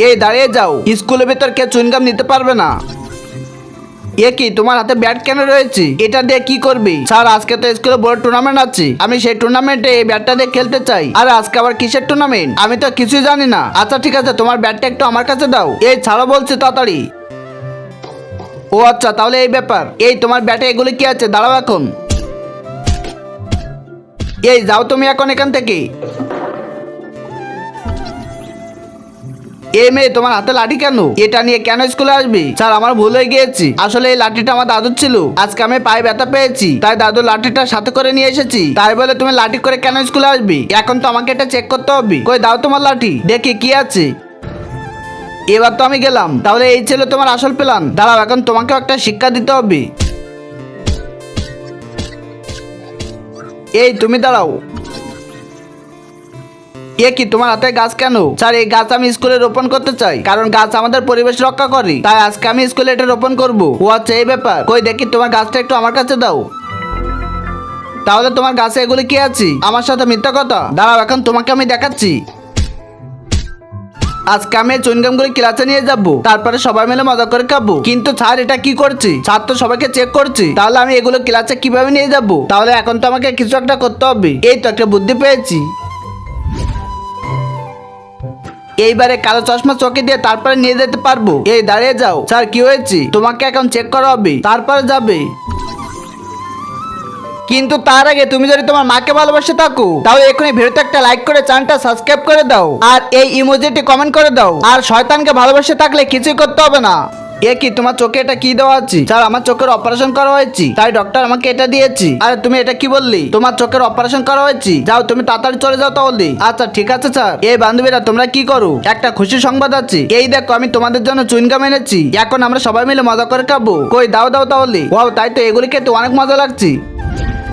এই দাঁড়িয়ে যাও, স্কুলের ভেতর কেউ চুইংগাম নিতে পারবে না। এ কি, তোমার হাতে ব্যাট কেন রয়েছে? এটা দিয়ে কি করবি? স্যার, আজকে তো স্কুলে বড় টুর্নামেন্ট আছে, আমি সেই টুর্নামেন্টে এই ব্যাটটা দিয়ে খেলতে চাই। আর আজকে আবার কিসের টুর্নামেন্ট? আমি তো কিছুই জানি না। আচ্ছা ঠিক আছে, তোমার ব্যাটটা একটু আমার কাছে দাও। এই ছাড়ো বলছি, তাড়াতাড়ি। ও আচ্ছা, তাহলে এই ব্যাপার। এই তোমার ব্যাটে এগুলি কি আছে? দাঁড়াও এখন। এই যাও তুমি এখন এখান থেকে। এই মেয়ে, তোমার হাতে লাঠি কেন? এটা নিয়ে কেন স্কুলে আসবি? স্যার, আমার ভুল হয়ে গিয়েছি। আসলে এই লাঠিটা আমার দাদুর ছিল। আজকে আমি পায়ে ব্যথা পেয়েছি, তাই দাদুর লাঠিটা সাথে করে নিয়ে এসেছি। তাই বলে তুমি লাঠি করে কেন স্কুলে আসবি? এখন তো আমাকে এটা চেক করতে হবে। কই দাও তোমার লাঠি, দেখি কি আছে। এবার তো আমি গেলাম। তাহলে এই ছিল তোমার আসল প্ল্যান। দাঁড়াও, এখন তোমাকে একটা শিক্ষা দিতে হবে। এই তুমি দাঁড়াও। এ কি, তোমার হাতে গাছ কেন? স্যার, এই গাছ আমি স্কুলে রোপণ করতে চাই, কারণ গাছ আমাদের পরিবেশ রক্ষা করে। তাই আজকে আমি স্কুলে এটা রোপণ করব। ও আচ্ছা, এই ব্যাপার। কই দেখি তোমার গাছটা একটু আমার কাছে দাও। তাহলে তোমার গাছে এগুলি কি আছে? আমার সাথে মিথ্যা কথা। দাঁড়াও, এখন তোমাকে আমি দেখাচ্ছি। আজকে আমি চুইংগামগুলি ক্লাসে নিয়ে যাব, তারপরে সবাই মিলে মজা করে খাবো। কিন্তু স্যার, এটা কি করছি? স্যার তো সবাইকে চেক করছি, তাহলে আমি এগুলো ক্লাসে কিভাবে নিয়ে যাব? তাহলে এখন তো আমাকে কিছু একটা করতে হবে। এই তো একটা বুদ্ধি পেয়েছি। এইবারে কালো চশমা চোখে দিয়ে তারপরে নিয়ে যেতে পারবো। এই দাঁড়িয়ে যাও। স্যার, কি হয়েছে? তোমাকে এখন চেক করা হবে, তারপরে যাবে। কিন্তু তার আগে তুমি যদি তোমার মাকে ভালোবাসে থাকো, তাহলে এখনই ভিডিওতে একটা লাইক করে চ্যানেলটা সাবস্ক্রাইব করে দাও, আর এই ইমোজিটি কমেন্ট করে দাও। আর শয়তানকে ভালোবাসে থাকলে কিছুই করতে হবে না। এ কি, তোমার চোখে এটা কি দেওয়া আছে? স্যার, আমার চোখের অপারেশন করা হয়েছে, তাই ডক্টর আমাকে এটা দিয়েছি। আরে তুমি এটা কি বললি? তোমার চোখের অপারেশন করা হয়েছে? যাও, তুমি তাড়াতাড়ি চলে যাও তাহলে। আচ্ছা ঠিক আছে স্যার। এই বান্ধবীরা, তোমরা কি করো? একটা খুশি সংবাদ আছে। এই দেখো, আমি তোমাদের জন্য চুইংগাম এনেছি। এখন আমরা সবাই মিলে মজা করে খাবো। কই দাও দাও তাহলে। ওয়াও, তাই তো, এগুলি খেতে অনেক মজা লাগছে।